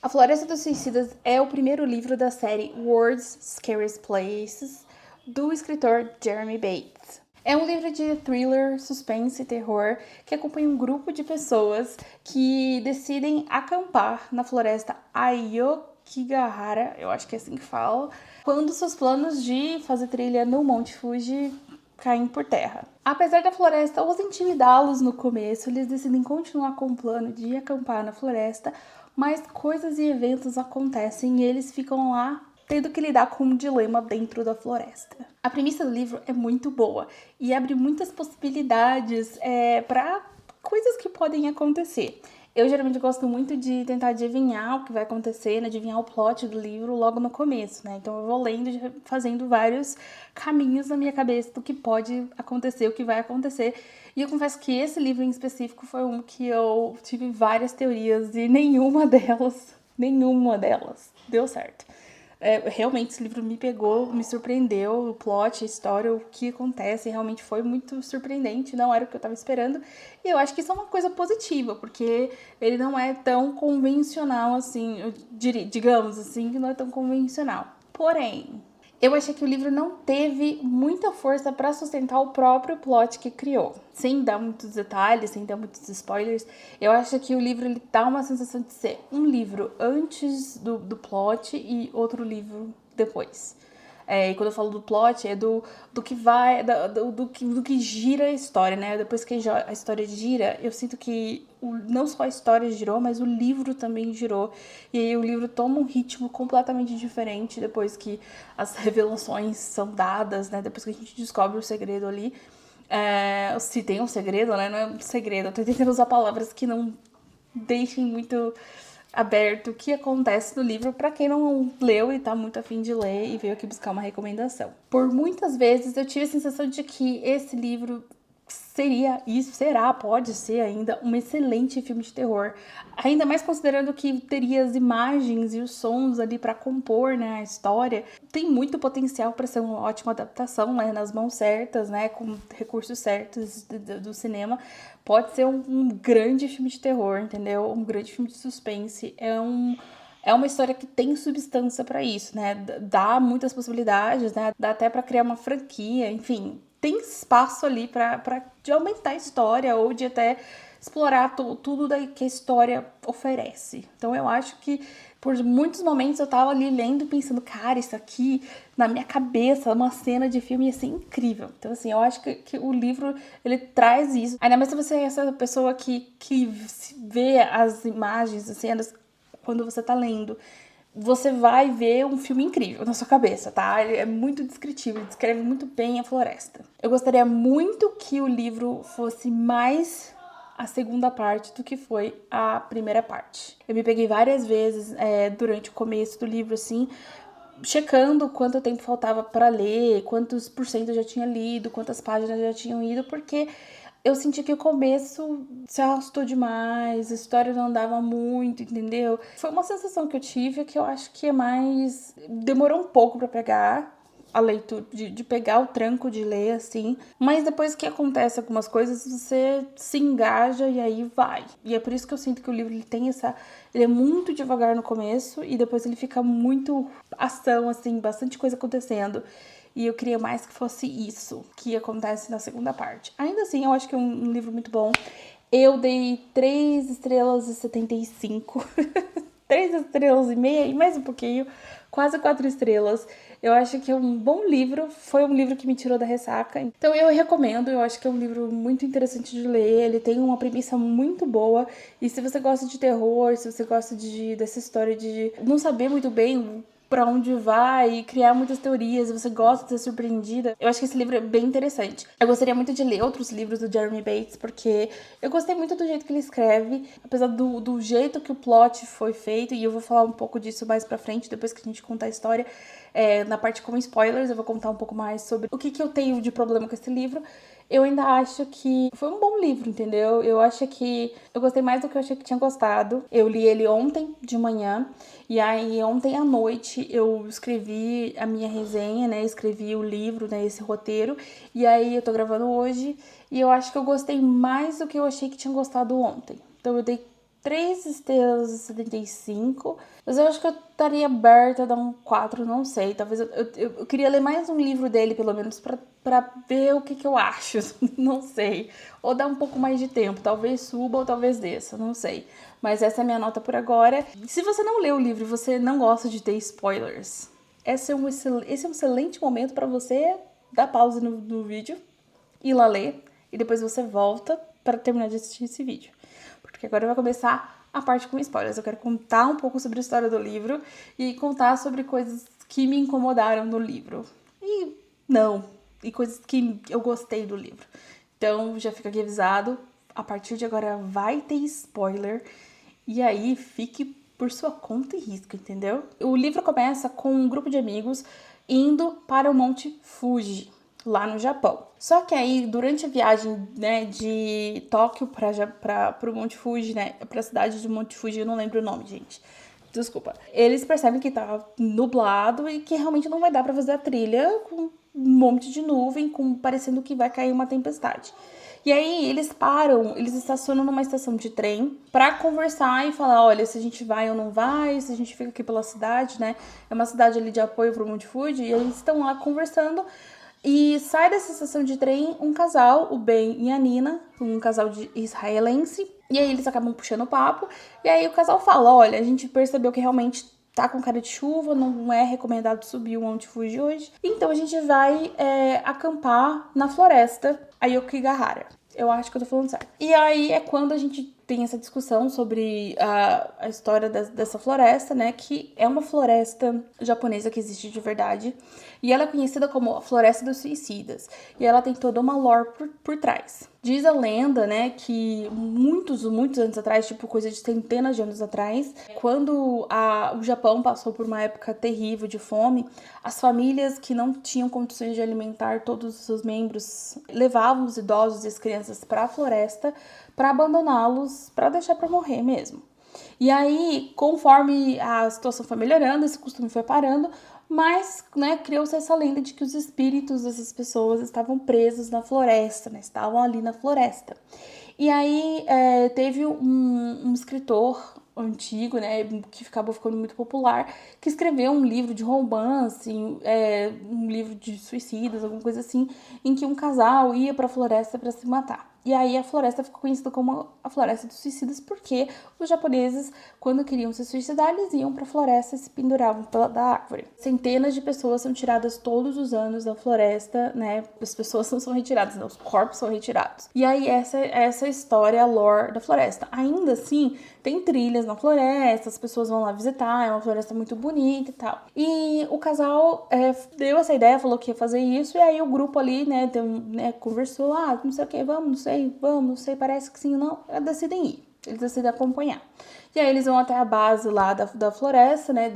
A Floresta dos Suicidas é o primeiro livro da série World's Scariest Places, do escritor Jeremy Bates. É um livro de thriller, suspense e terror que acompanha um grupo de pessoas que decidem acampar na floresta Aokigahara, eu acho que é assim que fala, quando seus planos de fazer trilha no Monte Fuji caem por terra. Apesar da floresta os intimidá-los no começo, eles decidem continuar com o plano de acampar na floresta, mas coisas e eventos acontecem e eles ficam lá tendo que lidar com um dilema dentro da floresta. A premissa do livro é muito boa e abre muitas possibilidades para coisas que podem acontecer. Eu geralmente gosto muito de tentar adivinhar o que vai acontecer, né? Adivinhar o plot do livro logo no começo, né? Então eu vou lendo, fazendo vários caminhos na minha cabeça do que pode acontecer, o que vai acontecer. E eu confesso que esse livro em específico foi um que eu tive várias teorias e nenhuma delas deu certo. Realmente esse livro me pegou, me surpreendeu, o plot, a história, o que acontece, realmente foi muito surpreendente, não era o que eu estava esperando. E eu acho que isso é uma coisa positiva, porque ele não é tão convencional assim, digamos assim, que não é tão convencional. Porém, eu achei que o livro não teve muita força para sustentar o próprio plot que criou. Sem dar muitos detalhes, sem dar muitos spoilers, eu acho que o livro ele dá uma sensação de ser um livro antes do plot e outro livro depois. E quando eu falo do plot, é do que vai, do que gira a história, né? Depois que a história gira, eu sinto que não só a história girou, mas o livro também girou. E aí o livro toma um ritmo completamente diferente depois que as revelações são dadas, né? Depois que a gente descobre o segredo ali. Se tem um segredo, né? Não é um segredo. Eu tô tentando usar palavras que não deixem muito aberto o que acontece no livro para quem não leu e tá muito afim de ler e veio aqui buscar uma recomendação. Por muitas vezes eu tive a sensação de que esse livro seria isso, pode ser ainda um excelente filme de terror. Ainda mais considerando que teria as imagens e os sons ali para compor, né, a história. Tem muito potencial para ser uma ótima adaptação, né, nas mãos certas, né, com recursos certos do cinema. Pode ser um grande filme de terror, entendeu? Um grande filme de suspense. É uma história que tem substância para isso, né? Dá muitas possibilidades, né? Dá até para criar uma franquia, enfim, tem espaço ali para de aumentar a história ou de até explorar tudo que a história oferece. Então eu acho que por muitos momentos eu tava ali lendo pensando, cara, isso aqui na minha cabeça, uma cena de filme ia ser incrível. Então assim, eu acho que o livro ele traz isso. Ainda mais se você é essa pessoa que vê as imagens, as cenas quando você tá lendo, você vai ver um filme incrível na sua cabeça, tá? Ele é muito descritivo, ele descreve muito bem a floresta. Eu gostaria muito que o livro fosse mais a segunda parte do que foi a primeira parte. Eu me peguei várias vezes durante o começo do livro, assim, checando quanto tempo faltava para ler, quantos por cento eu já tinha lido, quantas páginas já tinham ido, porque eu senti que o começo se arrastou demais, a história não andava muito, entendeu? Foi uma sensação que eu tive que eu acho que é mais. Demorou um pouco para pegar a leitura, de pegar o tranco de ler, assim. Mas depois que acontece algumas coisas, você se engaja e aí vai. E é por isso que eu sinto que o livro ele tem essa. Ele é muito devagar no começo e depois ele fica muito ação, assim, bastante coisa acontecendo. E eu queria mais que fosse isso que acontece na segunda parte. Ainda assim, eu acho que é um livro muito bom. Eu dei 3 estrelas e 75. 3 estrelas e meia e mais um pouquinho. Quase 4 estrelas. Eu acho que é um bom livro. Foi um livro que me tirou da ressaca. Então eu recomendo. Eu acho que é um livro muito interessante de ler. Ele tem uma premissa muito boa. E se você gosta de terror, se você gosta dessa história de não saber muito bem pra onde vai e criar muitas teorias, você gosta de ser surpreendida, eu acho que esse livro é bem interessante. Eu gostaria muito de ler outros livros do Jeremy Bates, porque eu gostei muito do jeito que ele escreve, apesar do jeito que o plot foi feito, e eu vou falar um pouco disso mais pra frente, depois que a gente contar a história. Na parte com spoilers, eu vou contar um pouco mais sobre o que eu tenho de problema com esse livro. Eu ainda acho que foi um bom livro, entendeu? Eu acho que eu gostei mais do que eu achei que tinha gostado. Eu li ele ontem de manhã e aí ontem à noite eu escrevi a minha resenha, né? Escrevi o livro, né? Esse roteiro. E aí eu tô gravando hoje e eu acho que eu gostei mais do que eu achei que tinha gostado ontem. Então eu dei 3,75 estrelas, mas eu acho que eu estaria aberta a dar um 4, não sei. Talvez eu queria ler mais um livro dele, pelo menos, pra ver o que eu acho, não sei. Ou dar um pouco mais de tempo, talvez suba ou talvez desça, não sei. Mas essa é a minha nota por agora. Se você não leu o livro e você não gosta de ter spoilers, esse é um excelente momento para você dar pausa no vídeo, ir lá ler, e depois você volta para terminar de assistir esse vídeo. Porque agora vai começar a parte com spoilers. Eu quero contar um pouco sobre a história do livro e contar sobre coisas que me incomodaram no livro. E coisas que eu gostei do livro. Então, já fica aqui avisado, a partir de agora vai ter spoiler. E aí, fique por sua conta e risco, entendeu? O livro começa com um grupo de amigos indo para o Monte Fuji, lá no Japão. Só que aí, durante a viagem, né, de Tóquio para o Monte Fuji, né, para a cidade de Monte Fuji, eu não lembro o nome, gente. Desculpa. Eles percebem que tá nublado e que realmente não vai dar para fazer a trilha com um monte de nuvem, parecendo que vai cair uma tempestade. E aí eles param, eles estacionam numa estação de trem pra conversar e falar, olha, se a gente vai ou não vai, se a gente fica aqui pela cidade, né? É uma cidade ali de apoio pro Monte Fuji, e eles estão lá conversando. E sai dessa estação de trem um casal, o Ben e a Nina, um casal de israelense. E aí eles acabam puxando o papo. E aí o casal fala, olha, a gente percebeu que realmente tá com cara de chuva, não é recomendado subir o Monte Fuji hoje. Então a gente vai acampar na floresta Aokigahara. Eu acho que eu tô falando certo. E aí é quando a gente tem essa discussão sobre a história dessa floresta, né? Que é uma floresta japonesa que existe de verdade. E ela é conhecida como a Floresta dos Suicidas. E ela tem toda uma lore por trás. Diz a lenda, né, que muitos anos atrás, tipo coisa de centenas de anos atrás, quando o Japão passou por uma época terrível de fome, as famílias que não tinham condições de alimentar todos os seus membros levavam os idosos e as crianças para a floresta para abandoná-los, para deixar para morrer mesmo. E aí, conforme a situação foi melhorando, esse costume foi parando, mas, né, criou-se essa lenda de que os espíritos dessas pessoas estavam presos na floresta, né, estavam ali na floresta. E aí teve um escritor antigo, né, que acabou ficando muito popular, que escreveu um livro de romance, um livro de suicidas, alguma coisa assim, em que um casal ia para a floresta para se matar. E aí a floresta ficou conhecida como a Floresta dos Suicidas, porque os japoneses, quando queriam se suicidar, eles iam para a floresta e se penduravam da árvore. Centenas de pessoas são tiradas todos os anos da floresta, né? As pessoas não são retiradas, não, os corpos são retirados. E aí essa história, a lore da floresta. Ainda assim, tem trilhas na floresta, as pessoas vão lá visitar, é uma floresta muito bonita e tal. E o casal deu essa ideia, falou que ia fazer isso, e aí o grupo ali, né, conversou, não sei o que, vamos, não sei, parece que sim ou não, decidem ir. Eles decidem acompanhar. E aí eles vão até a base lá da floresta, né?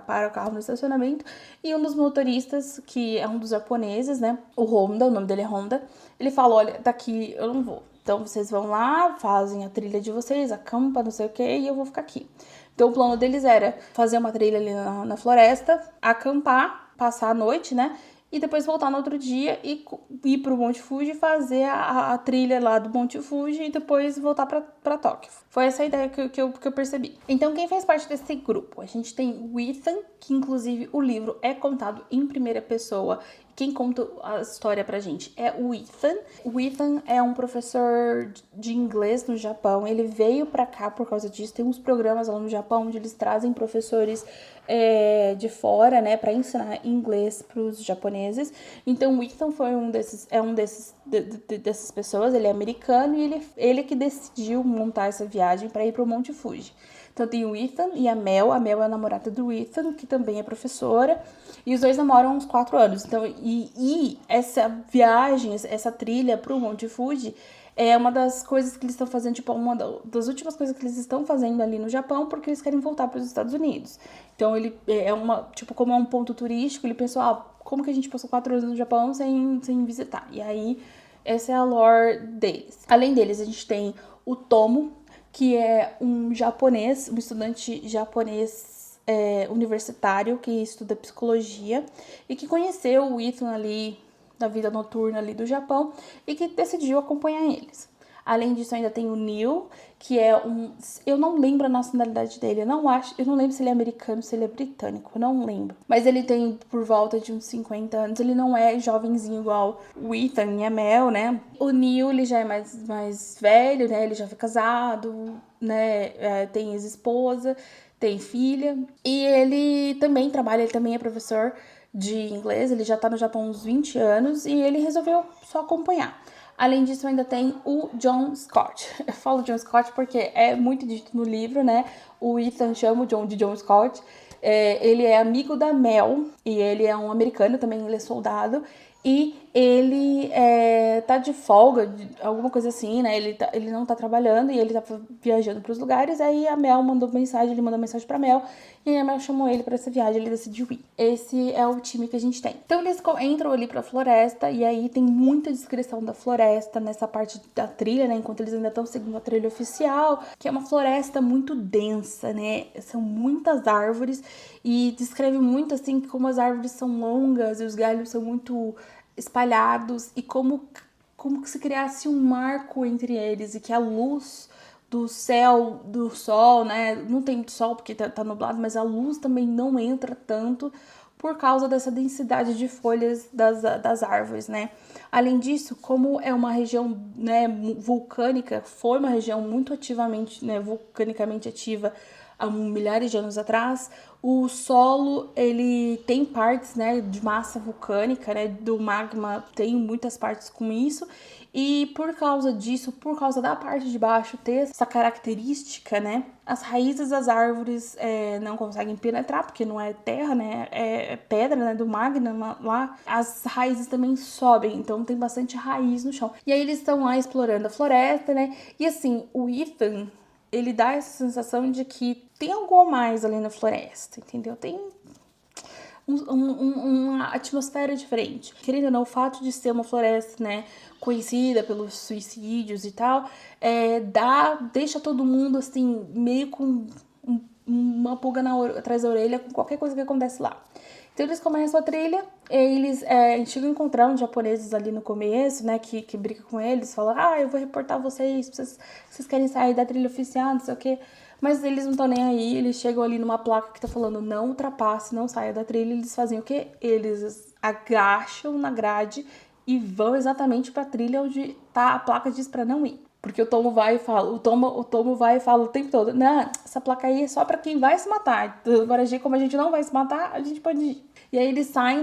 Para o carro no estacionamento. E um dos motoristas, que é um dos japoneses, né? O Honda, o nome dele é Honda. Ele fala, olha, daqui eu não vou. Então vocês vão lá, fazem a trilha de vocês, acampa, não sei o que, e eu vou ficar aqui. Então o plano deles era fazer uma trilha ali na floresta, acampar, passar a noite, né? E depois voltar no outro dia e ir pro Monte Fuji, fazer a trilha lá do Monte Fuji e depois voltar pra Tóquio. Foi essa a ideia que eu percebi. Então, quem faz parte desse grupo? A gente tem o Ethan, que inclusive o livro é contado em primeira pessoa. Quem conta a história pra gente é o Ethan. O Ethan é um professor de inglês no Japão. Ele veio pra cá por causa disso. Tem uns programas lá no Japão onde eles trazem professores de fora, né, pra ensinar inglês pros japoneses. Então o Ethan foi dessas pessoas. Ele é americano e ele que decidiu montar essa viagem pra ir pro Monte Fuji. Então tem o Ethan e a Mel. A Mel é a namorada do Ethan, que também é professora. E os dois namoram há uns 4 anos. Então, e essa viagem, essa trilha pro Monte Fuji é uma das coisas que eles estão fazendo, tipo, uma das últimas coisas que eles estão fazendo ali no Japão, porque eles querem voltar para os Estados Unidos. Então ele como é um ponto turístico, ele pensou, como que a gente passou 4 anos no Japão sem visitar? E aí, essa é a lore deles. Além deles, a gente tem o Tomo, que é um estudante japonês universitário que estuda psicologia e que conheceu o Ethan ali da vida noturna ali do Japão e que decidiu acompanhar eles. Além disso, ainda tem o Neil, que é um... Eu não lembro a nacionalidade dele, eu não lembro se ele é americano, se ele é britânico, eu não lembro. Mas ele tem por volta de uns 50 anos, ele não é jovenzinho igual o Ethan e a Mel, né? O Neil, ele já é mais velho, né? Ele já foi casado, né? Tem ex-esposa, tem filha. E ele também trabalha, ele também é professor de inglês, ele já tá no Japão há uns 20 anos e ele resolveu só acompanhar. Além disso, ainda tem o John Scott. Eu falo John Scott porque é muito dito no livro, né? O Ethan chama o John de John Scott. Ele é amigo da Mel e ele é um americano também, ele é soldado. E ele tá de folga, alguma coisa assim, né? Ele não tá trabalhando e ele tá viajando pros lugares. Aí a Mel mandou mensagem, ele mandou mensagem pra Mel. E aí a Mel chamou ele pra essa viagem, ele decidiu ir. Esse é o time que a gente tem. Então eles entram ali pra floresta e aí tem muita descrição da floresta nessa parte da trilha, né? Enquanto eles ainda estão seguindo a trilha oficial, que é uma floresta muito densa, né? São muitas árvores e descreve muito assim como as árvores são longas e os galhos são muito espalhados e como que se criasse um marco entre eles e que a luz do céu, do sol, né? Não tem muito sol porque tá nublado, mas a luz também não entra tanto por causa dessa densidade de folhas das árvores, né? Além disso, como é uma região, né, vulcânica, foi uma região muito ativamente, né, vulcanicamente ativa há milhares de anos atrás, o solo, ele tem partes, né, de massa vulcânica, né, do magma, tem muitas partes com isso, e por causa disso, por causa da parte de baixo ter essa característica, né, as raízes das árvores não conseguem penetrar, porque não é terra, né, é pedra, né, do magma lá, as raízes também sobem, então tem bastante raiz no chão. E aí eles estão lá explorando a floresta, né, e assim, o Ethan, ele dá essa sensação de que tem algo a mais ali na floresta, entendeu? Tem uma atmosfera diferente. Querendo ou não, o fato de ser uma floresta, né, conhecida pelos suicídios e tal, deixa todo mundo, assim, meio com uma pulga atrás da orelha com qualquer coisa que acontece lá. Então eles começam a trilha, eles chegam a encontrar uns japoneses ali no começo, né, que briga com eles, falam, eu vou reportar vocês querem sair da trilha oficial, não sei o quê. Mas eles não estão nem aí, eles chegam ali numa placa que tá falando não ultrapasse, não saia da trilha, eles fazem o quê? Eles agacham na grade e vão exatamente pra trilha onde tá a placa diz pra não ir. Porque o Tomo vai e fala, o Tomo vai e fala o tempo todo, não, essa placa aí é só pra quem vai se matar. Agora, como a gente não vai se matar, a gente pode ir. E aí eles saem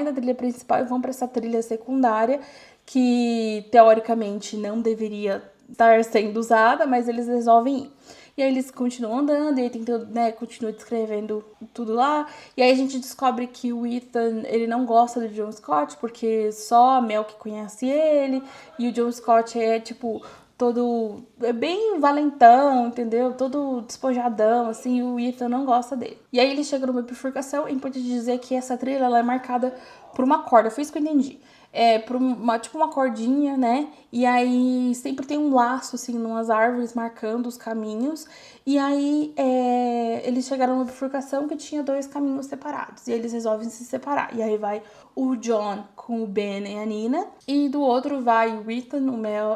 da trilha principal e vão pra essa trilha secundária, que teoricamente não deveria estar sendo usada, mas eles resolvem ir. E aí eles continuam andando, e aí tentam, né, continua descrevendo tudo lá. E aí a gente descobre que o Ethan, ele não gosta do John Scott, porque só a Mel que conhece ele. E o John Scott é, tipo, bem valentão, entendeu? Todo despojadão, assim, e o Ethan não gosta dele. E aí ele chega numa bifurcação, é importante dizer que essa trilha, ela é marcada por uma corda, foi isso que eu entendi. Por tipo uma cordinha, né? E aí sempre tem um laço, assim, numas árvores marcando os caminhos. E aí eles chegaram numa bifurcação que tinha 2 caminhos separados. E eles resolvem se separar. E aí vai o John com o Ben e a Nina. E do outro vai o Ethan,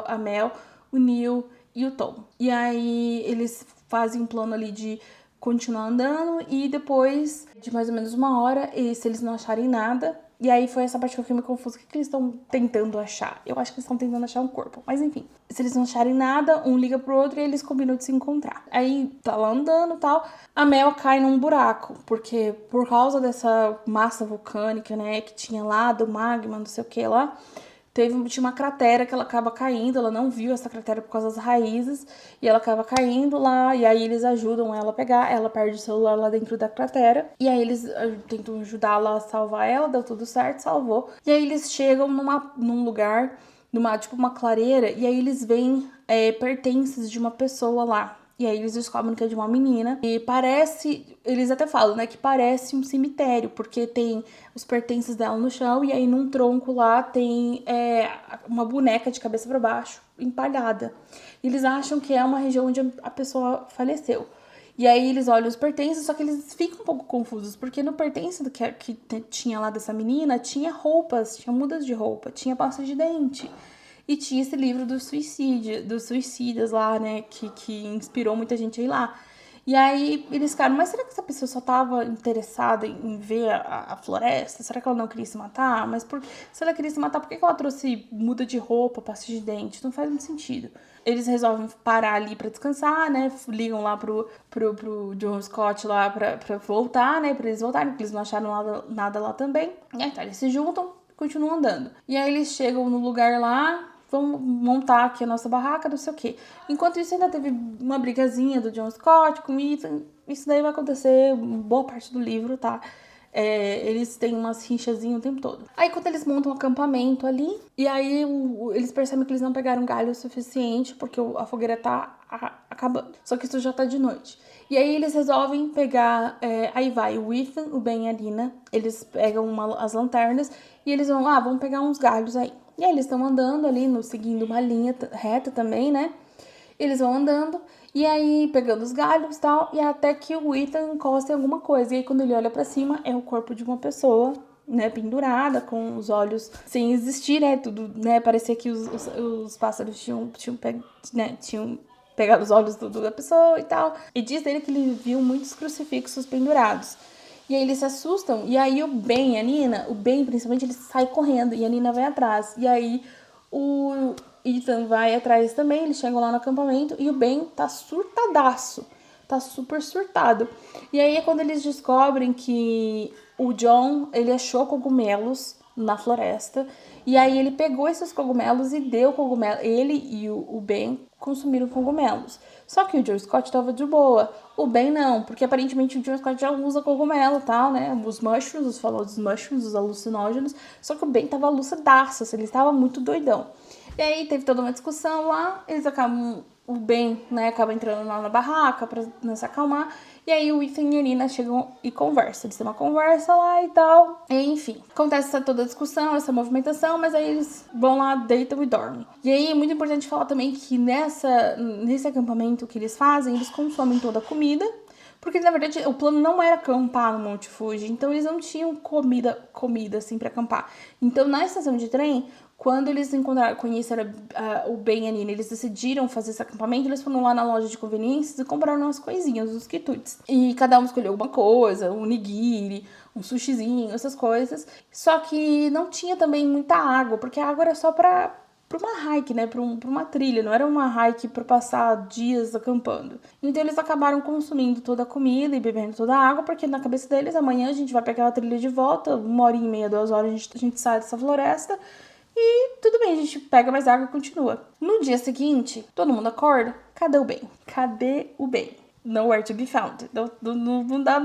a Mel, o Neil e o Tom. E aí eles fazem um plano ali de continuar andando e depois de mais ou menos 1 hora, se eles não acharem nada, e aí foi essa parte que eu fiquei meio confusa, o que eles estão tentando achar? Eu acho que eles estão tentando achar um corpo, mas enfim. Se eles não acharem nada, um liga pro outro e eles combinam de se encontrar. Aí tá lá andando e tal, a Mel cai num buraco, porque por causa dessa massa vulcânica, né, que tinha lá, do magma, não sei o que lá, tinha uma cratera que ela acaba caindo, ela não viu essa cratera por causa das raízes, e ela acaba caindo lá, e aí eles ajudam ela a pegar, ela perde o celular lá dentro da cratera, e aí eles tentam ajudá-la a salvar ela, deu tudo certo, salvou. E aí eles chegam num lugar, tipo uma clareira, e aí eles veem pertences de uma pessoa lá. E aí eles descobrem que é de uma menina. E eles até falam, né, que parece um cemitério, porque tem os pertences dela no chão, e aí num tronco lá tem uma boneca de cabeça para baixo, empalhada. E eles acham que é uma região onde a pessoa faleceu. E aí eles olham os pertences, só que eles ficam um pouco confusos, porque no pertence que tinha lá dessa menina, tinha roupas, tinha mudas de roupa, tinha pasta de dente. E tinha esse livro dos suicidas lá, né, que inspirou muita gente a ir lá. E aí eles ficaram, mas será que essa pessoa só tava interessada em ver a floresta? Será que ela não queria se matar? Mas se ela queria se matar, por que ela trouxe muda de roupa, pasta de dente? Não faz muito sentido. Eles resolvem parar ali pra descansar, né? Ligam lá pro John Scott lá pra voltar, né? Pra eles voltarem, porque eles não acharam nada lá também. E aí, tá, eles se juntam e continuam andando. E aí eles chegam no lugar lá, vamos montar aqui a nossa barraca, não sei o quê. Enquanto isso, ainda teve uma brigazinha do John Scott com o Ethan. Isso daí vai acontecer boa parte do livro, tá? Eles têm umas rinchazinhas o tempo todo. Aí, quando eles montam um acampamento ali, e aí eles percebem que eles não pegaram galho o suficiente, porque a fogueira tá acabando. Só que isso já tá de noite. E aí eles resolvem pegar, aí vai o Ethan, o Ben e a Lina, eles pegam as lanternas e eles vamos pegar uns galhos aí. E aí eles estão andando ali, seguindo uma linha reta também, né? Eles vão andando e aí pegando os galhos e tal, e até que o Ethan encosta em alguma coisa. E aí quando ele olha pra cima, é o corpo de uma pessoa, né, pendurada, com os olhos sem existir, né, tudo, né, parecia que os pássaros tinham pegado os olhos da pessoa e tal. E diz ele que ele viu muitos crucifixos pendurados. E aí eles se assustam, e aí o Ben e a Nina, o Ben principalmente, ele sai correndo, e a Nina vai atrás. E aí o Ethan vai atrás também, eles chegam lá no acampamento, e o Ben tá surtadaço, tá super surtado. E aí é quando eles descobrem que o John, ele achou cogumelos na floresta, e aí ele pegou esses cogumelos e deu cogumelo. Ele e o Ben consumiram cogumelos. Só que o Joe Scott tava de boa. O Ben não, porque aparentemente o Joe Scott já usa cogumelo e tal, né? Os mushrooms, os famosos mushrooms, os alucinógenos. Só que o Ben tava lucidaço, assim, ele estava muito doidão. E aí teve toda uma discussão lá, eles acabam, o Ben, né, acaba entrando lá na barraca pra se acalmar. E aí o Ethan e a Nina chegam e conversam. Eles têm uma conversa lá e tal. E, enfim, acontece toda a discussão, essa movimentação, mas aí eles vão lá, deitam e dormem. E aí é muito importante falar também que nesse acampamento que eles fazem, eles consomem toda a comida. Porque, na verdade, o plano não era acampar no Monte Fuji. Então, eles não tinham comida assim, pra acampar. Então, na estação de trem, quando eles conheceram o Ben e a Nina, eles decidiram fazer esse acampamento, eles foram lá na loja de conveniências e compraram umas coisinhas, uns quitutes. E cada um escolheu uma coisa, um nigiri, um sushizinho, essas coisas. Só que não tinha também muita água, porque a água era só pra uma hike, né, pra uma trilha, não era uma hike pra passar dias acampando. Então eles acabaram consumindo toda a comida e bebendo toda a água, porque na cabeça deles, amanhã a gente vai pegar a trilha de volta, 1h30, 2 horas a gente sai dessa floresta e tudo bem, a gente pega mais água e continua. No dia seguinte, todo mundo acorda, cadê o Ben? Cadê o Ben? Nowhere to be found. Não está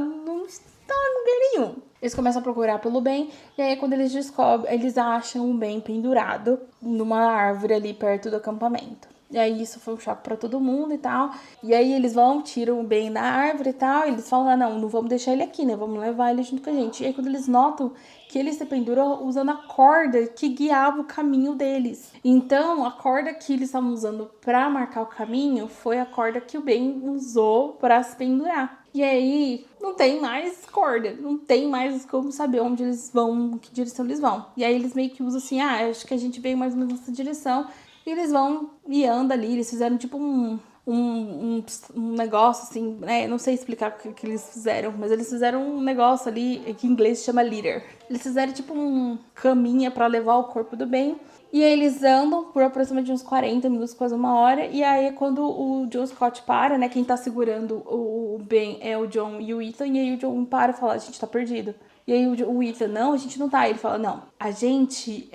em lugar nenhum. Eles começam a procurar pelo Ben, e aí quando eles descobrem, eles acham o Ben pendurado numa árvore ali perto do acampamento. E aí isso foi um choque pra todo mundo e tal. E aí eles tiram o Ben da árvore e tal, e eles falam, não vamos deixar ele aqui, né, vamos levar ele junto com a gente. E aí quando eles notam que ele se pendurou usando a corda que guiava o caminho deles. Então, a corda que eles estavam usando pra marcar o caminho foi a corda que o Ben usou pra se pendurar. E aí, não tem mais corda, não tem mais como saber onde eles vão, que direção eles vão. E aí eles meio que usam assim, acho que a gente veio mais ou menos nessa direção. E eles vão e andam ali, eles fizeram tipo um negócio assim, né? Não sei explicar o que eles fizeram, mas eles fizeram um negócio ali que em inglês se chama leader. Eles fizeram tipo um caminha pra levar o corpo do Ben. E aí eles andam por aproximadamente uns 40 minutos, quase 1 hora. E aí é quando o John Scott para, né? Quem tá segurando o Ben é o John e o Ethan. E aí o John para e fala, a gente tá perdido. E aí o Ethan, não, a gente não tá. Ele fala, não, a gente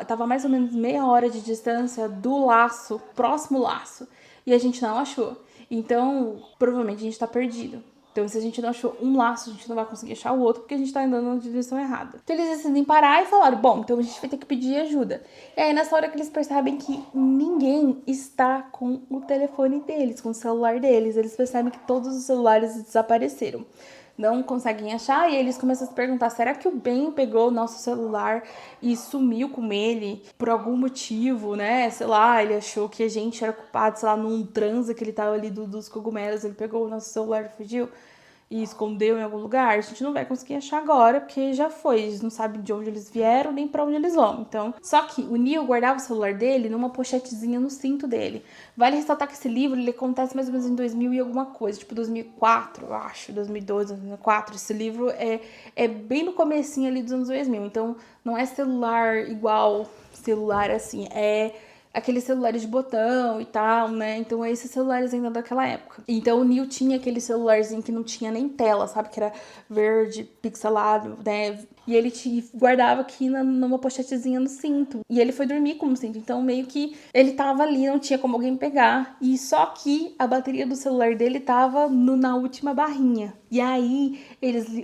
tava mais ou menos meia hora de distância do laço, próximo laço. E a gente não achou. Então, provavelmente a gente tá perdido. Então, se a gente não achou um laço, a gente não vai conseguir achar o outro, porque a gente tá andando na direção errada. Então, eles decidem parar e falaram, bom, então a gente vai ter que pedir ajuda. E aí, nessa hora que eles percebem que ninguém está com o telefone deles, com o celular deles, eles percebem que todos os celulares desapareceram. Não conseguem achar, e eles começam a se perguntar, será que o Ben pegou o nosso celular e sumiu com ele por algum motivo, né? Sei lá, ele achou que a gente era culpado, sei lá, num transe que ele tava ali dos cogumelos, ele pegou o nosso celular e fugiu. e escondeu em algum lugar, a gente não vai conseguir achar agora, porque já foi. Eles não sabem de onde eles vieram, nem pra onde eles vão. Então, só que o Neil guardava o celular dele numa pochetezinha no cinto dele. Vale ressaltar que esse livro, ele acontece mais ou menos em 2000 e alguma coisa, tipo 2004, eu acho, 2012, 2004. Esse livro é bem no comecinho ali dos anos 2000. Então, não é celular igual celular assim, é aqueles celulares de botão e tal, né? Então, é esses celulares ainda daquela época. Então, o Neil tinha aquele celularzinho que não tinha nem tela, sabe? Que era verde, pixelado, né? E ele guardava aqui numa pochetezinha no cinto. E ele foi dormir com o cinto. Então, meio que ele tava ali, não tinha como alguém pegar. E só que a bateria do celular dele tava na última barrinha. E aí,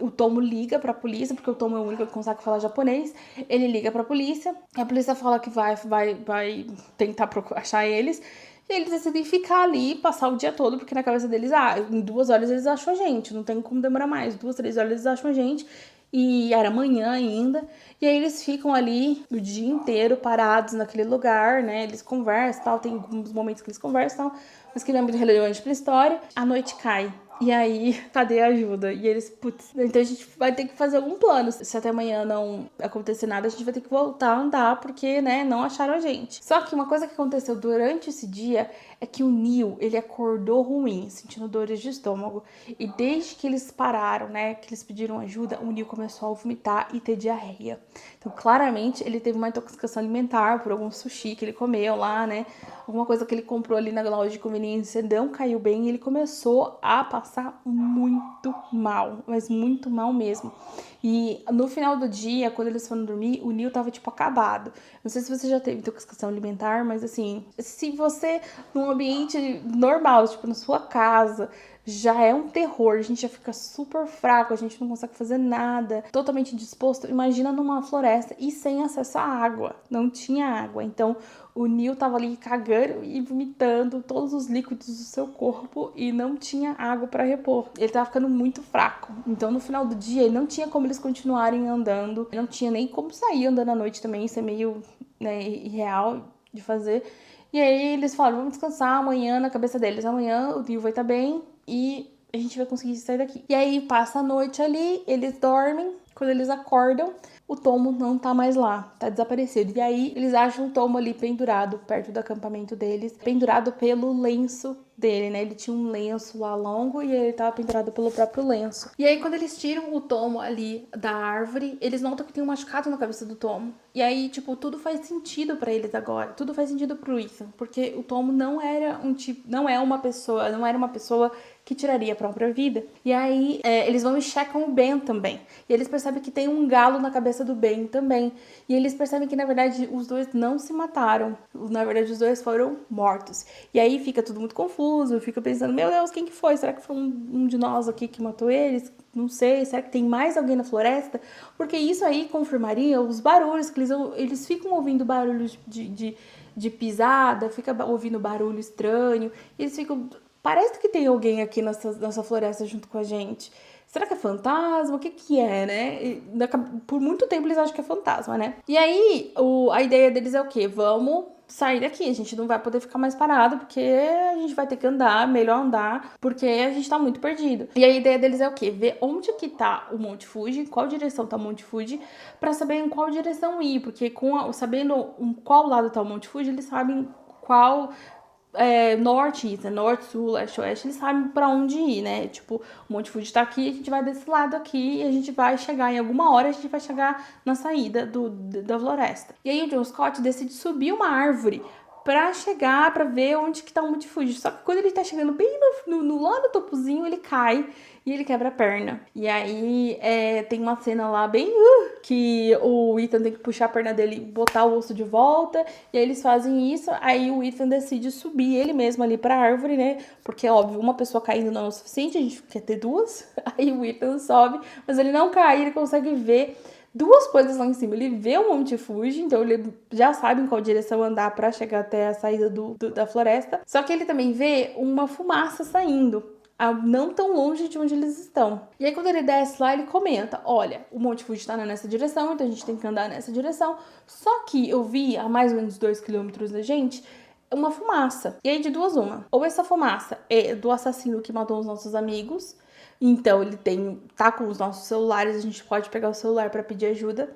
o Tomo liga pra polícia, porque o Tomo é o único que consegue falar japonês. Ele liga pra polícia. A polícia fala que vai tentar achar eles. E eles decidem ficar ali, passar o dia todo, porque na cabeça deles, em 2 horas eles acham a gente, não tem como demorar mais. 2, 3 horas eles acham a gente. E era manhã ainda. E aí eles ficam ali o dia inteiro parados naquele lugar, né? Eles conversam, tal, tem alguns momentos que eles conversam, mas que não é muito relevante pra história. A noite cai. E aí, cadê a ajuda? E eles, putz, então a gente vai ter que fazer algum plano. Se até amanhã não acontecer nada, a gente vai ter que voltar a andar, porque, né, não acharam a gente. Só que uma coisa que aconteceu durante esse dia é que o Neil, ele acordou ruim, sentindo dores de estômago. E desde que eles pararam, né, que eles pediram ajuda, o Neil começou a vomitar e ter diarreia. Então, claramente, ele teve uma intoxicação alimentar por algum sushi que ele comeu lá, né? Alguma coisa que ele comprou ali na loja de conveniência não caiu bem e ele começou a passar muito mal, mas muito mal mesmo. E no final do dia, quando eles foram dormir, o Neil tava, tipo, acabado. Não sei se você já teve intoxicação alimentar, mas assim, se você, num ambiente normal, tipo, na sua casa, já é um terror, a gente já fica super fraco, a gente não consegue fazer nada, totalmente indisposto. Imagina numa floresta e sem acesso à água, não tinha água. Então, o Neil tava ali cagando e vomitando todos os líquidos do seu corpo e não tinha água para repor. Ele tava ficando muito fraco. Então, no final do dia, ele não tinha como eles continuarem andando, não tinha nem como sair andando à noite também, isso é meio, né, irreal de fazer. E aí eles falaram, vamos descansar amanhã, na cabeça deles. Amanhã o Neil vai estar bem e a gente vai conseguir sair daqui. E aí passa a noite ali, eles dormem. Quando eles acordam, o Tomo não tá mais lá, tá desaparecido. E aí eles acham o Tomo ali pendurado perto do acampamento deles, pendurado pelo lenço dele, né? Ele tinha um lenço lá longo e ele tava pendurado pelo próprio lenço. E aí quando eles tiram o Tomo ali da árvore, eles notam que tem um machucado na cabeça do Tomo. E aí, tipo, tudo faz sentido pra eles agora. Tudo faz sentido pro Ethan, porque o Tomo não era não era uma pessoa que tiraria a própria vida. E aí, eles vão e checam o Ben também. E eles percebem que tem um galo na cabeça do Ben também. E eles percebem que, na verdade, os dois não se mataram. Na verdade, os dois foram mortos. E aí fica tudo muito confuso. Fica pensando, meu Deus, quem que foi? Será que foi um de nós aqui que matou eles? Não sei, será que tem mais alguém na floresta? Porque isso aí confirmaria os barulhos que eles ficam ouvindo barulhos de pisada, fica ouvindo barulho estranho. E eles ficam... Parece que tem alguém aqui nessa floresta junto com a gente. Será que é fantasma? O que que é, né? Por muito tempo eles acham que é fantasma, né? E aí, a ideia deles é o quê? Vamos sair daqui. A gente não vai poder ficar mais parado, porque a gente vai ter que andar, melhor andar, porque a gente tá muito perdido. E a ideia deles é o quê? Ver onde que tá o Monte Fuji, em qual direção tá o Monte Fuji, pra saber em qual direção ir, porque sabendo em qual lado tá o Monte Fuji, eles sabem qual... norte, isso, norte, sul, leste, oeste, eles sabem pra onde ir, né? Tipo, o Monte Fuji tá aqui, a gente vai desse lado aqui e a gente vai chegar em alguma hora, a gente vai chegar na saída da floresta. E aí o John Scott decide subir uma árvore pra chegar, pra ver onde que tá o Monte Fuji. Só que quando ele tá chegando bem lá no topozinho, ele cai e ele quebra a perna. E aí tem uma cena lá bem... que o Ethan tem que puxar a perna dele e botar o osso de volta. E aí eles fazem isso. Aí o Ethan decide subir ele mesmo ali pra árvore, né? Porque, óbvio, uma pessoa caindo não é o suficiente. A gente quer ter duas. Aí o Ethan sobe, mas ele não cai. Ele consegue ver duas coisas lá em cima. Ele vê o Monte Fuji, então ele já sabe em qual direção andar pra chegar até a saída da floresta. Só que ele também vê uma fumaça saindo, não tão longe de onde eles estão. E aí quando ele desce lá, ele comenta, olha, o Monte Fuji tá nessa direção, então a gente tem que andar nessa direção. Só que eu vi a mais ou menos 2 quilômetros da gente uma fumaça. E aí de duas uma. Ou essa fumaça é do assassino que matou os nossos amigos, Então ele tá com os nossos celulares, a gente pode pegar o celular para pedir ajuda.